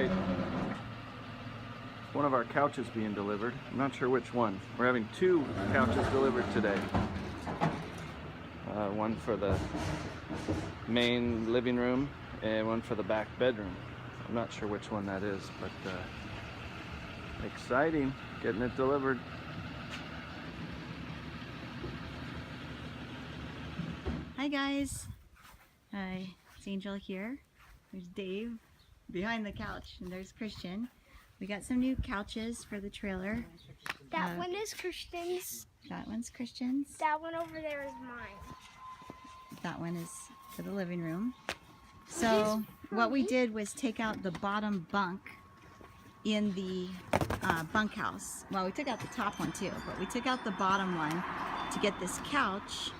right. One of our couches being delivered. I'm not sure which one. We're having 2 couches delivered today. One for the main living room and one for the back bedroom. I'm not sure which one that is, but exciting, getting it delivered. Hi guys. Hi, it's Angel here. There's Dave behind the couch, and there's Christian. We got some new couches for the trailer. That one is Christian's. That one's Christian's. That one over there is mine. That one is for the living room. So what we did was take out the bottom bunk in the bunkhouse. Well, we took out the top one too, but we took out the bottom one to get this couch,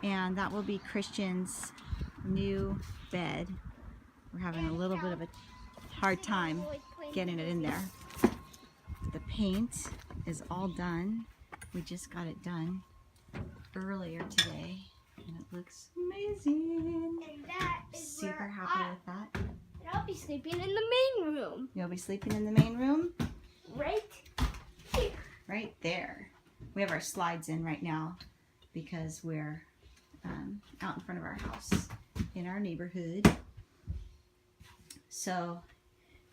and that will be Christian's new bed. We're having a little bit of a hard time getting it in there. The paint is all done. We just got it done earlier today, and it looks amazing. And that is super happy with that. And I'll be sleeping in the main room. You'll be sleeping in the main room? Right here. Right there. We have our slides in right now because we're out in front of our house in our neighborhood. So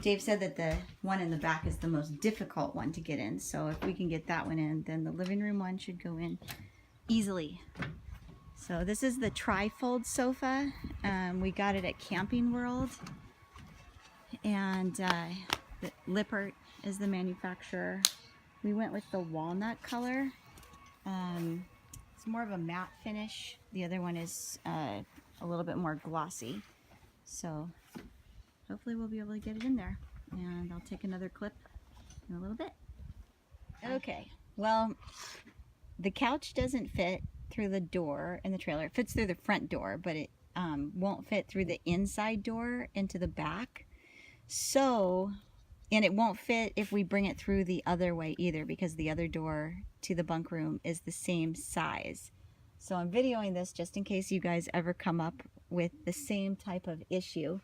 Dave said that the one in the back is the most difficult one to get in. So if we can get that one in, then the living room one should go in easily. So this is the tri-fold sofa. We got it at Camping World. And Lippert is the manufacturer. We went with the walnut color. It's more of a matte finish. The other one is a little bit more glossy. So hopefully we'll be able to get it in there. And I'll take another clip in a little bit. Okay, well, the couch doesn't fit through the door in the trailer. It fits through the front door, but it won't fit through the inside door into the back. So, and it won't fit if we bring it through the other way either, because the other door to the bunk room is the same size. So I'm videoing this just in case you guys ever come up with the same type of issue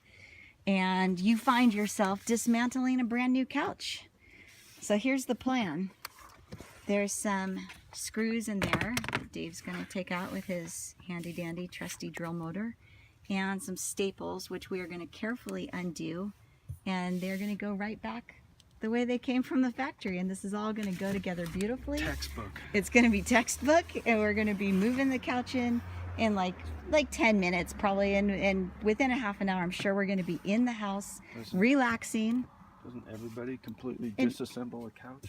and you find yourself dismantling a brand new couch. So here's the plan. There's some screws in there that Dave's going to take out with his handy dandy trusty drill motor, and some staples which we are going to carefully undo, and they're going to go right back the way they came from the factory, and this is all going to go together beautifully. Textbook. It's going to be textbook, and we're going to be moving the couch in like 10 minutes probably, and within a half an hour I'm sure we're going to be in the house relaxing. Doesn't everybody completely disassemble a couch?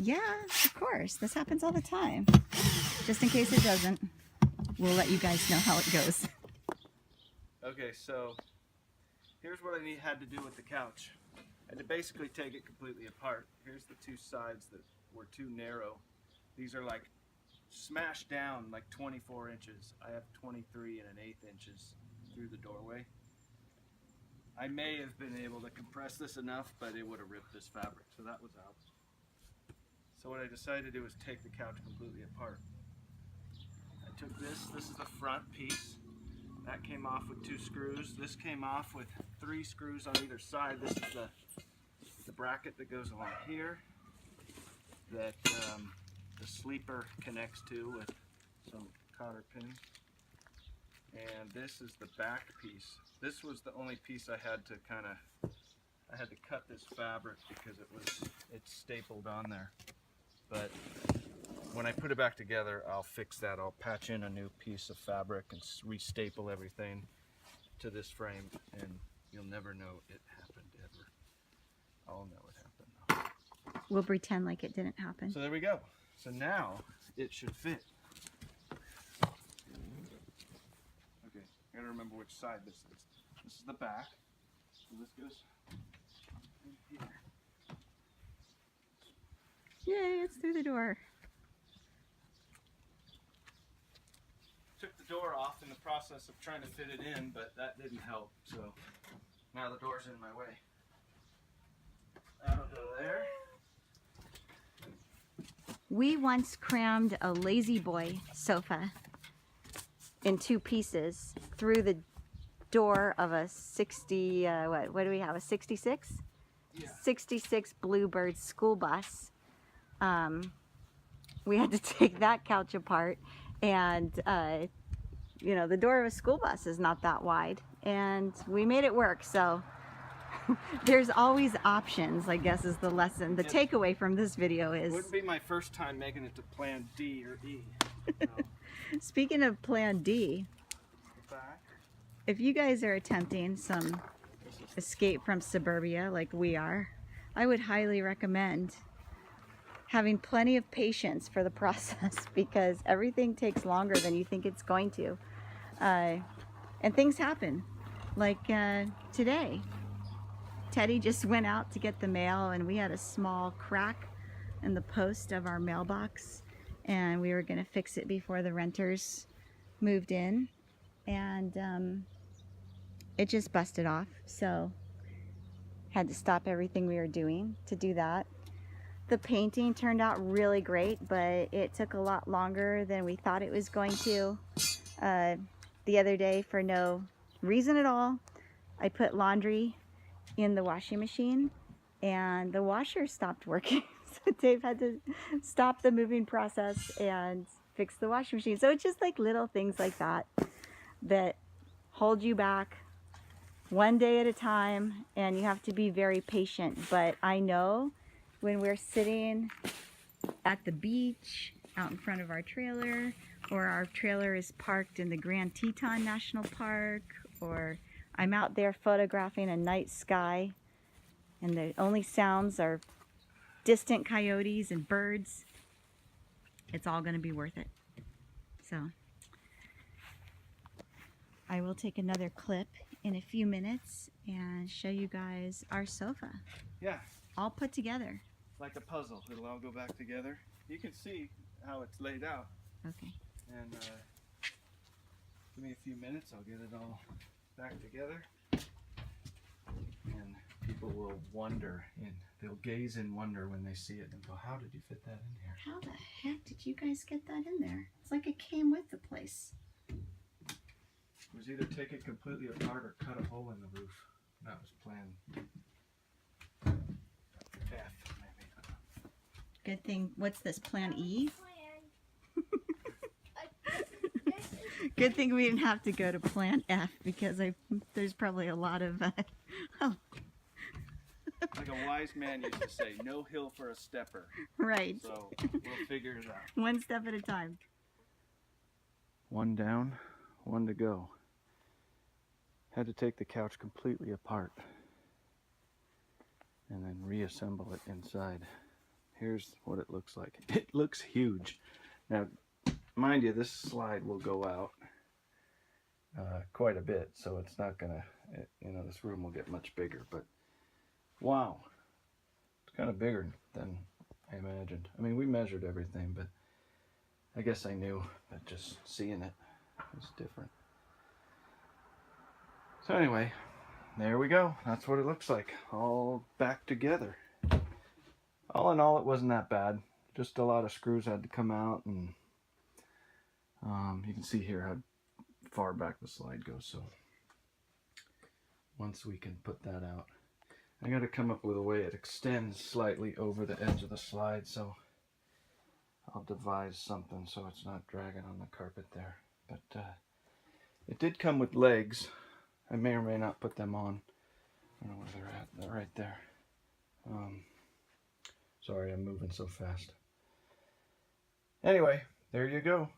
Yeah, of course. This happens all the time. Just in case it doesn't, we'll let you guys know how it goes. Okay, so here's what I had to do with the couch. I had to basically take it completely apart. Here's the 2 sides that were too narrow. These are like smashed down like 24 inches. I have 23 1/8 inches through the doorway. I may have been able to compress this enough, but it would have ripped this fabric, so that was out. So what I decided to do was take the couch completely apart. I took this is the front piece. That came off with 2 screws. This came off with 3 screws on either side. This is the bracket that goes along here that the sleeper connects to with some cotter pins. And this is the back piece. This was the only piece I had to I had to cut this fabric because it's stapled on there. But when I put it back together, I'll fix that. I'll patch in a new piece of fabric and re-staple everything to this frame, and you'll never know it happened ever. I'll know it happened though. We'll pretend like it didn't happen. So there we go. So now it should fit. Okay, I gotta remember which side this is. This is the back. So this goes in here. Yay, it's through the door. Took the door off in the process of trying to fit it in, but that didn't help. So now the door's in my way. That'll go there. We once crammed a lazy boy sofa in 2 pieces through the door of a 60, what do we have, a 66? '66 Bluebird school bus. We had to take that couch apart, and you know, the door of a school bus is not that wide, and we made it work. So there's always options, I guess, is the lesson. The takeaway from this video It is, wouldn't be my first time making it to plan D or E. So, speaking of plan D, back. if you guys are attempting some escape from suburbia like we are, I would highly recommend having plenty of patience for the process, because everything takes longer than you think it's going to. And things happen. Like today, Teddy just went out to get the mail, and we had a small crack in the post of our mailbox, and we were going to fix it before the renters moved in, and it just busted off. So had to stop everything we were doing to do that. The painting turned out really great, but it took a lot longer than we thought it was going to. The other day, for no reason at all, I put laundry in the washing machine, and the washer stopped working. So Dave had to stop the moving process and fix the washing machine. So it's just like little things like that that hold you back one day at a time, and you have to be very patient. But I know when we're sitting at the beach out in front of our trailer, or our trailer is parked in the Grand Teton National Park, or I'm out there photographing a night sky and the only sounds are distant coyotes and birds, it's all going to be worth it. So I will take another clip in a few minutes and show you guys our sofa Yeah, all put together. like a puzzle. It'll all go back together. You can see how it's laid out. Okay. And give me a few minutes, I'll get it all back together. And people will wonder, and they'll gaze in wonder when they see it and go, how did you fit that in here? How the heck did you guys get that in there? It's like it came with the place. It was either take it completely apart or cut a hole in the roof. That was plan F, maybe. Good thing, what's this, plan E? Good thing we didn't have to go to plan F, because there's probably a lot of, oh, Like a wise man used to say, no hill for a stepper. right. So we'll figure it out. One step at a time. One down, one to go. Had to take the couch completely apart and then reassemble it inside. Here's what it looks like. It looks huge. Now, mind you, this slide will go out quite a bit, so it's not gonna, you know, this room will get much bigger, but wow, it's kind of bigger than I imagined. I mean, we measured everything, but I guess I knew, but just seeing it was different. So anyway, there we go. That's what it looks like, all back together. All in all, it wasn't that bad. Just a lot of screws had to come out, and you can see here how far back the slide goes. So once we can put that out, I got to come up with a way it extends slightly over the edge of the slide, so I'll devise something so it's not dragging on the carpet there. But it did come with legs. I may or may not put them on. I don't know where they're at. They're right there. Sorry, I'm moving so fast. Anyway, there you go.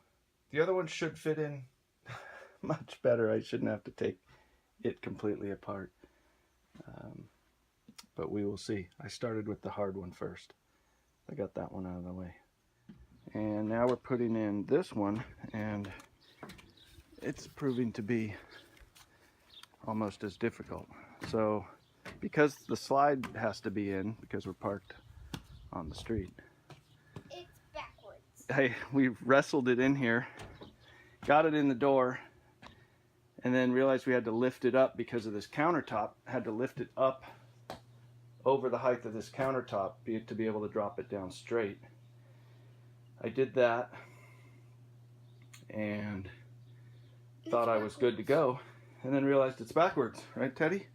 The other one should fit in much better. I shouldn't have to take it completely apart. But we will see. I started with the hard one first. I got that one out of the way. And now we're putting in this one, and it's proving to be almost as difficult. So because the slide has to be in, because we're parked on the street, It's backwards. we wrestled it in here, got it in the door, and then realized we had to lift it up because of this countertop. Had to lift it up over the height of this countertop to be able to drop it down straight. I did that and thought I was good to go, and then realized it's backwards, right, Teddy?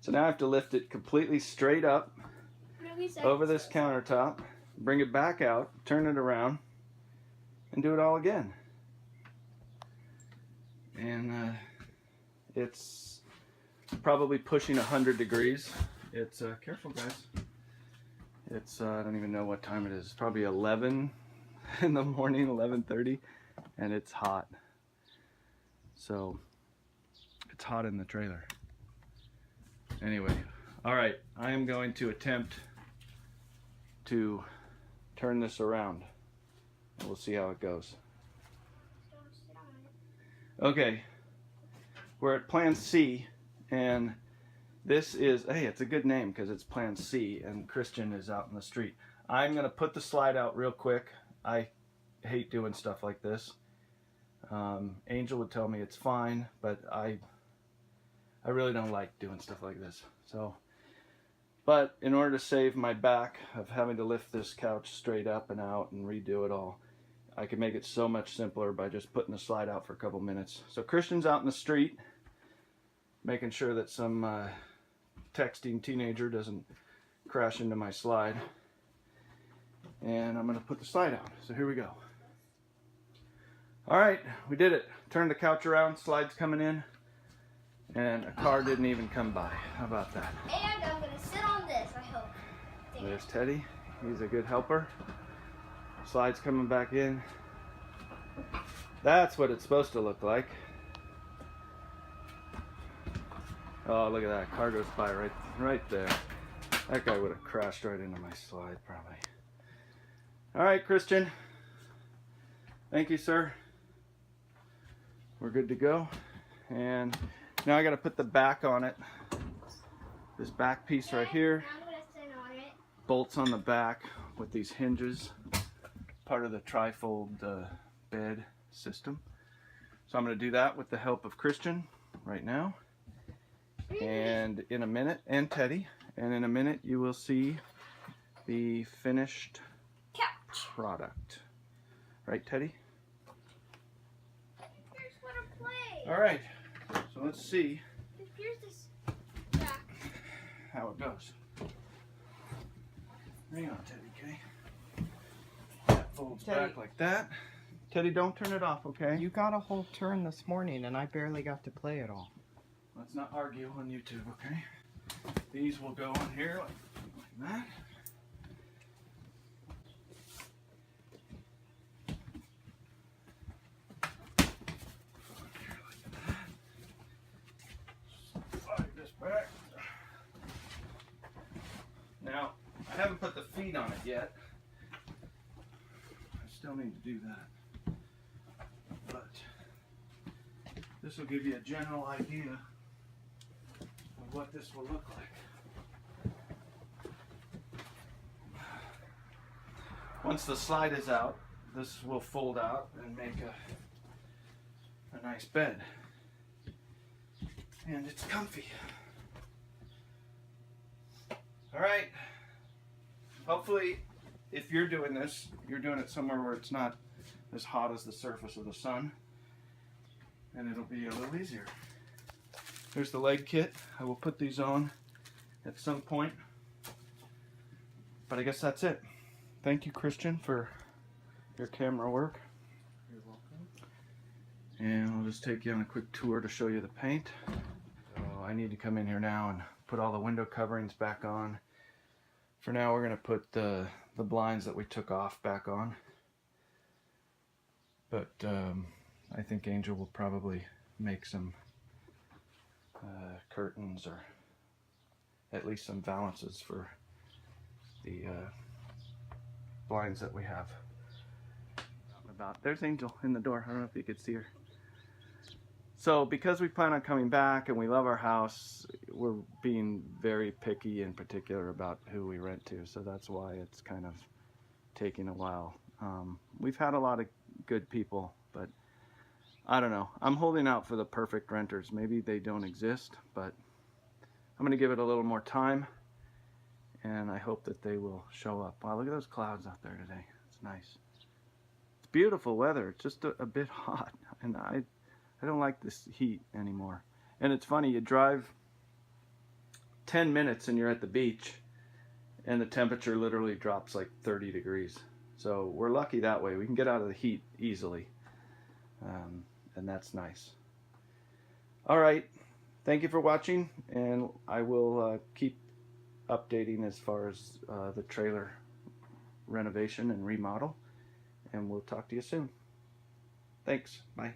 So now I have to lift it completely straight up over this countertop, bring it back out, turn it around, and do it all again. And it's probably pushing 100 degrees. It's careful, guys. It's I don't even know what time it is. It's probably 11 in the morning, 11:30, and it's hot. So it's hot in the trailer. Anyway, all right, I am going to attempt to turn this around. We'll see how it goes. Okay, we're at Plan C, and this is, hey, it's a good name because it's Plan C, and Christian is out in the street. I'm going to put the slide out real quick. I hate doing stuff like this. Angel would tell me it's fine, but I really don't like doing stuff like this. But in order to save my back of having to lift this couch straight up and out and redo it all, I can make it so much simpler by just putting the slide out for a couple minutes. So Christian's out in the street, making sure that some texting teenager doesn't crash into my slide. And I'm gonna put the slide out. So here we go. All right, we did it. Turned the couch around, slide's coming in, and a car didn't even come by. How about that? And I'm gonna sit on this, I hope. There's Teddy. He's a good helper. Slide's coming back in. That's what it's supposed to look like. Oh, look at that. Car goes by right there. That guy would have crashed right into my slide, probably. All right, Christian. Thank you, sir. We're good to go. And now I got to put the back on it. This back piece right here. I'm gonna sit on it. Bolts on the back with these hinges. Part of the trifold bed system. So I'm going to do that with the help of Christian right now. And in a minute, and Teddy, and in a minute you will see the finished Couch. product. Right, Teddy? Here's what I play. All right, so let's see Here's this back. how it goes. Hang on, Teddy, okay? That folds Teddy. back like that. Teddy, don't turn it off, okay? You got a whole turn this morning and I barely got to play it all. Let's not argue on YouTube, okay? These will go on here like that. Slide this back. Now, I haven't put the feet on it yet. I still need to do that. But this will give you a general idea of what this will look like. Once the slide is out, this will fold out and make a nice bed. And it's comfy. All right. Hopefully, if you're doing this, you're doing it somewhere where it's not as hot as the surface of the sun, and it'll be a little easier. Here's the leg kit. I will put these on at some point, but I guess that's it. Thank you, Christian, for your camera work. You're welcome. And I'll just take you on a quick tour to show you the paint. So I need to come in here now and put all the window coverings back on. For now, we're going to put the blinds that we took off back on. But I think Angel will probably make some curtains or at least some valances for the blinds that we have. There's Angel in the door. I don't know if you could see her. So because we plan on coming back and we love our house, we're being very picky in particular about who we rent to. So that's why it's kind of taking a while. We've had a lot of good people, but I don't know. I'm holding out for the perfect renters. Maybe they don't exist, but I'm going to give it a little more time, and I hope that they will show up. Wow, look at those clouds out there today. It's nice. It's beautiful weather. It's just a bit hot, and I don't like this heat anymore. And it's funny, you drive 10 minutes and you're at the beach, and the temperature literally drops like 30 degrees. So we're lucky that way. We can get out of the heat easily, and that's nice. All right, thank you for watching, and I will keep updating as far as the trailer renovation and remodel, and we'll talk to you soon. Thanks. Bye.